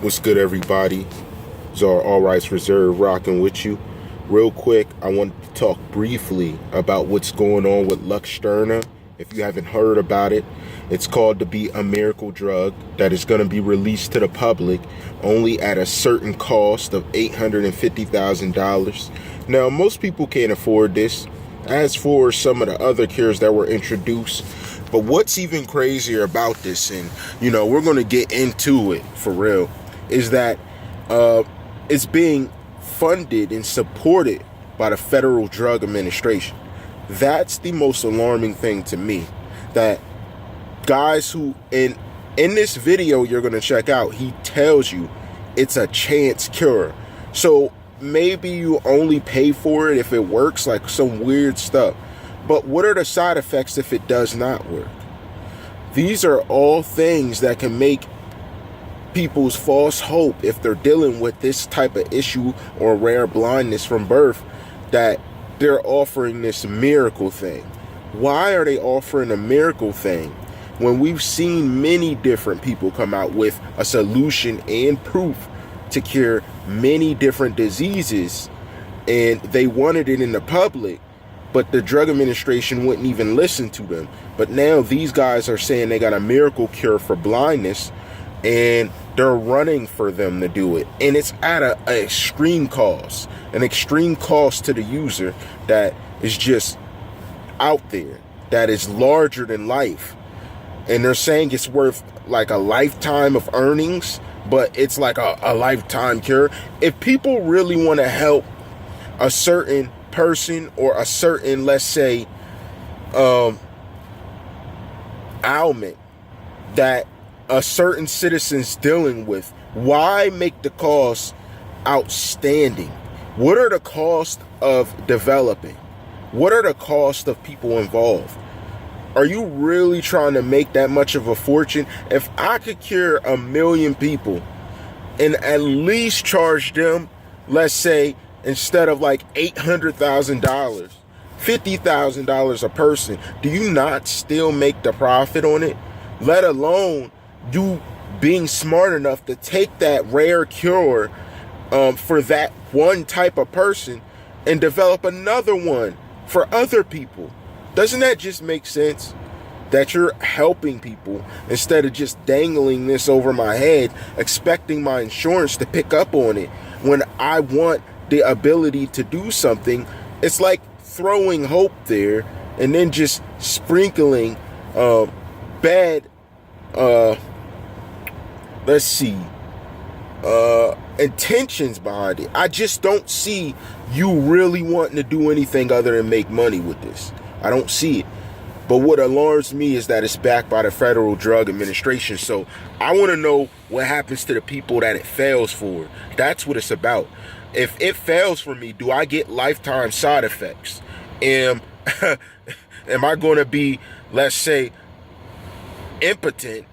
What's good, everybody? Czar All Rights Reserved rocking with you. Real quick, I wanted to talk briefly about what's going on with Luxturna. If you haven't heard about it, it's called to be a miracle drug that is going to be released to the public only at a certain cost of $850,000. Now, most people can't afford this, as for some of the other cures that were introduced. But what's even crazier about this, and we're going to get into it for real, is that it's being funded and supported by the Federal Drug Administration. That's the most alarming thing to me. That guys who, in this video you're going to check out, he tells you it's a chance cure. So maybe you only pay for it if it works, like some weird stuff. But what are the side effects if it does not work? These are all things that can make people's false hope, if they're dealing with this type of issue or rare blindness from birth, that they're offering this miracle thing. Why are they offering a miracle thing when we've seen many different people come out with a solution and proof to cure many different diseases, and they wanted it in the public, but the drug administration wouldn't even listen to them? But now these guys are saying they got a miracle cure for blindness, and they're running for them to do it. And it's at an extreme cost to the user that is just out there, that is larger than life. And they're saying it's worth like a lifetime of earnings, but it's like a lifetime cure. If people really want to help a certain person or a certain, let's say, ailment that a certain citizen's dealing with, why make the cost outstanding? What are the costs of developing? What are the costs of people involved? Are you really trying to make that much of a fortune? If I could cure 1 million people and at least charge them, let's say, instead of like $800,000, $50,000 a person, do you not still make the profit on it? Let alone you being smart enough to take that rare cure for that one type of person and develop another one for other people. Doesn't that just make sense? That you're helping people instead of just dangling this over my head, expecting my insurance to pick up on it when I want the ability to do something. It's like throwing hope there and then just sprinkling bad intentions behind it. I just don't see you really wanting to do anything other than make money with this. I don't see it. But what alarms me is that it's backed by the Federal Drug Administration. So I want to know what happens to the people that it fails for. That's what it's about. If it fails for me, do I get lifetime side effects? Am I going to be, let's say, impotent,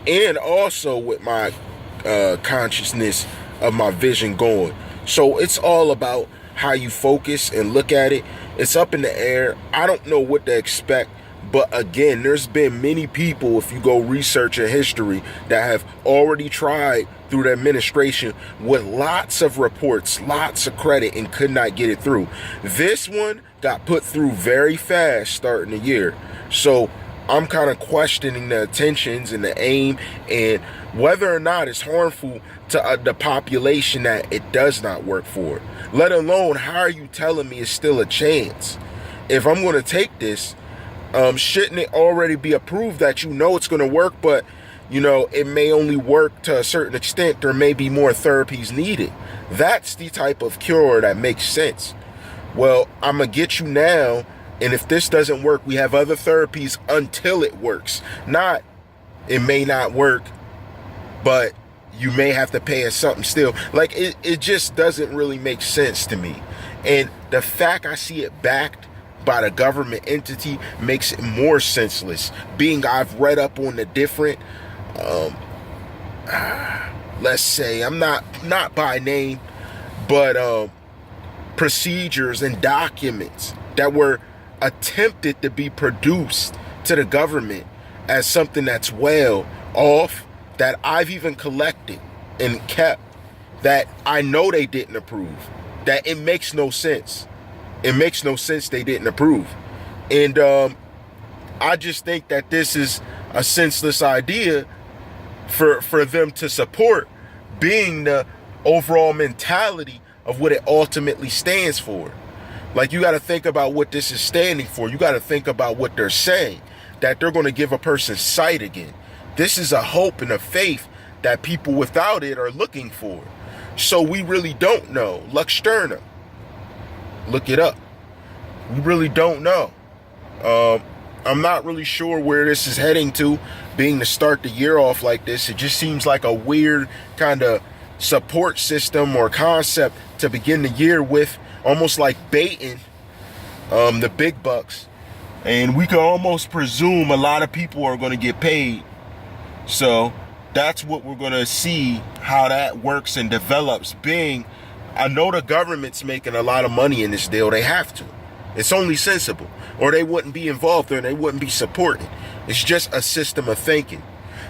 and also with my consciousness of my vision going? So it's all about how you focus and look at it. It's up in the air. I don't know what to expect. But again, there's been many people, if you go research in history, that have already tried through the administration with lots of reports, lots of credit, and could not get it through. This one got put through very fast starting the year. So I'm kind of questioning the intentions and the aim and whether or not it's harmful to the population that it does not work for. Let alone, how are you telling me it's still a chance? If I'm going to take this, shouldn't it already be approved that it's going to work, but it may only work to a certain extent? There may be more therapies needed. That's the type of cure that makes sense. Well, I'm going to get you now, and if this doesn't work, we have other therapies until it works. Not, it may not work, but you may have to pay us something still. Like, it just doesn't really make sense to me. And the fact I see it backed by the government entity makes it more senseless. Being I've read up on the different let's say, I'm not by name, but procedures and documents that were attempted to be produced to the government as something that's well off, that I've even collected and kept that I know they didn't approve. That it makes no sense. It makes no sense they didn't approve. And I just think that this is a senseless idea for them to support, being the overall mentality of what it ultimately stands for. Like, you got to think about what this is standing for. You got to think about what they're saying, that they're going to give a person sight again. This is a hope and a faith that people without it are looking for. So we really don't know. Luxturna, look it up. We really don't know. I'm not really sure where this is heading to, being to start the year off like this. It just seems like a weird kind of support system or concept to begin the year with, almost like baiting the big bucks. And we can almost presume a lot of people are going to get paid. So that's what we're going to see, how that works and develops. I know the government's making a lot of money in this deal. They have to. It's only sensible, or they wouldn't be involved or they wouldn't be supporting. It's just a system of thinking.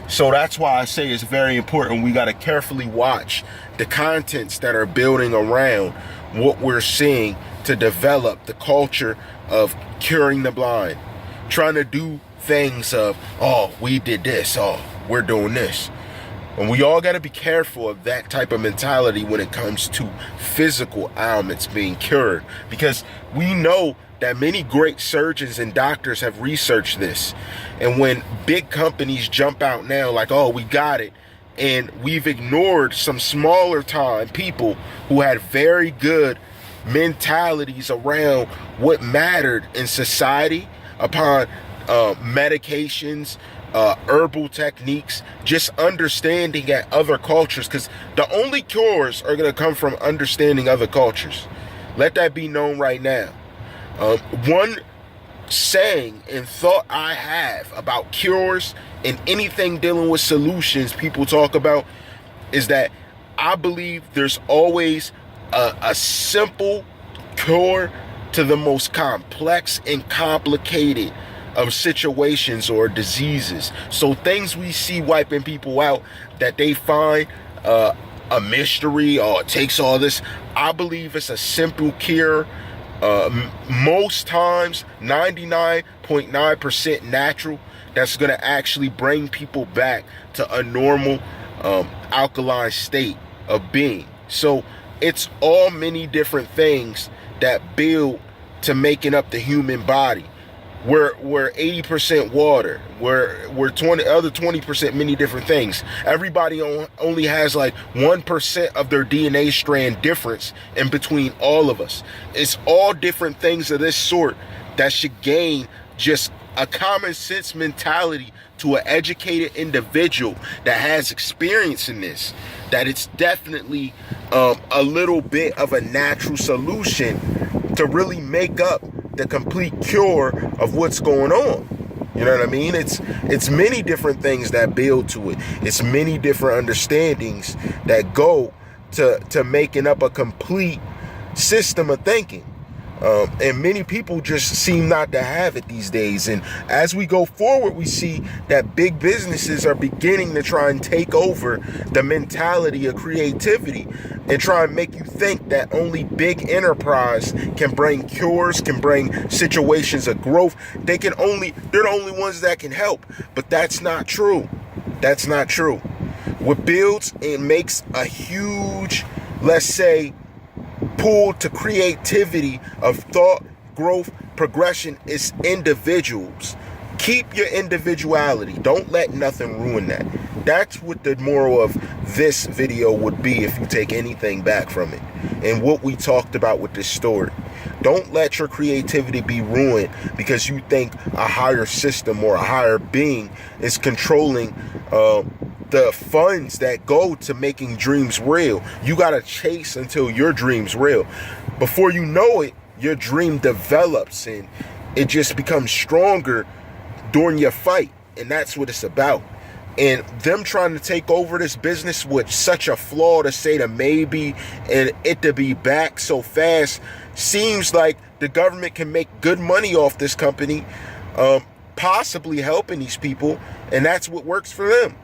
So that's why I say it's very important. We got to carefully watch the contents that are building around what we're seeing to develop the culture of curing the blind, trying to do things of, oh, we did this, oh, we're doing this. And we all got to be careful of that type of mentality when it comes to physical ailments being cured, because we know that many great surgeons and doctors have researched this. And when big companies jump out now like, oh, we got it, and we've ignored some smaller time people who had very good mentalities around what mattered in society, upon medications, herbal techniques, just understanding at other cultures, because the only cures are going to come from understanding other cultures. Let that be known right now. One saying and thought I have about cures and anything dealing with solutions people talk about is that I believe there's always a simple cure to the most complex and complicated of situations or diseases. So things we see wiping people out that they find a mystery, or it takes all this, I believe it's a simple cure. Most times 99.9% natural, that's going to actually bring people back to a normal alkaline state of being. So it's all many different things that build to making up the human body. We're 80% water. We're 20% many different things. Everybody only has like 1% of their DNA strand difference in between all of us. It's all different things of this sort that should gain just a common sense mentality to an educated individual that has experience in this, that it's definitely a little bit of a natural solution to really make up the complete cure of what's going on. You know what I mean? It's many different things that build to it. It's many different understandings that go to making up a complete system of thinking. And many people just seem not to have it these days. And as we go forward, we see that big businesses are beginning to try and take over the mentality of creativity and try and make you think that only big enterprise can bring cures, can bring situations of growth. They're the only ones that can help. But that's not true. That's not true. What builds and makes a huge, let's say, pull to creativity of thought, growth, progression is individuals. Keep your individuality. Don't let nothing ruin that. That's what the moral of this video would be if you take anything back from it. And what we talked about with this story. Don't let your creativity be ruined because you think a higher system or a higher being is controlling the funds that go to making dreams real. You got to chase until your dream's real. Before you know it, your dream develops and it just becomes stronger during your fight. And that's what it's about. And them trying to take over this business with such a flaw to say the maybe and it to be back so fast seems like the government can make good money off this company, possibly helping these people. And that's what works for them.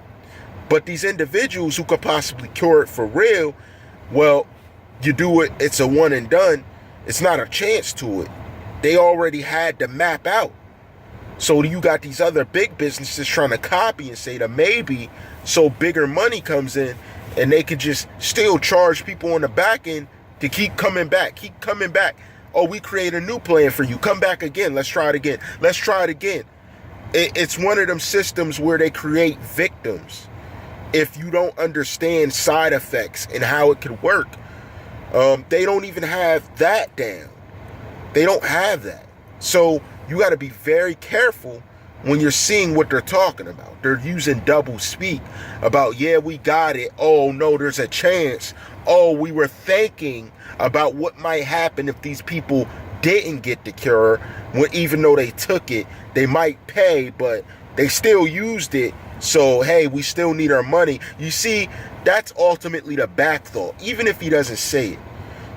But these individuals who could possibly cure it for real, well, you do it, it's a one and done. It's not a chance to it. They already had the map out. So you got these other big businesses trying to copy and say that maybe, so bigger money comes in and they could just still charge people on the back end to keep coming back, keep coming back. Oh, we create a new plan for you. Come back again. Let's try it again. Let's try it again. It's one of them systems where they create victims. If you don't understand side effects and how it could work, they don't even have that down. They don't have that. So you got to be very careful when you're seeing what they're talking about. They're using double speak about, yeah, we got it. Oh, no, there's a chance. Oh, we were thinking about what might happen if these people didn't get the cure. When, even though they took it, they might pay, but they still used it. So, hey, we still need our money. You see, that's ultimately the back thought, even if he doesn't say it.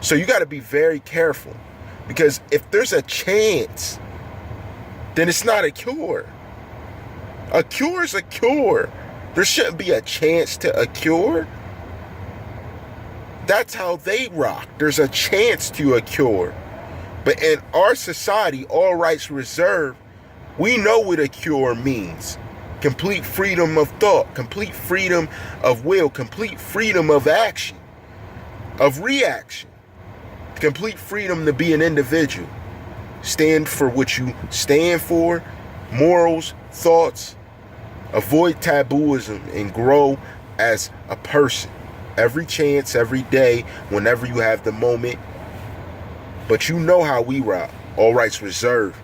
So you got to be very careful, because if there's a chance, then it's not a cure. A cure is a cure. There shouldn't be a chance to a cure. That's how they rock. There's a chance to a cure. But in our society, all rights reserved, we know what a cure means. Complete freedom of thought, complete freedom of will, complete freedom of action, of reaction, complete freedom to be an individual. Stand for what you stand for, morals, thoughts, avoid tabooism, and grow as a person. Every chance, every day, whenever you have the moment. But you know how we rock. All rights reserved.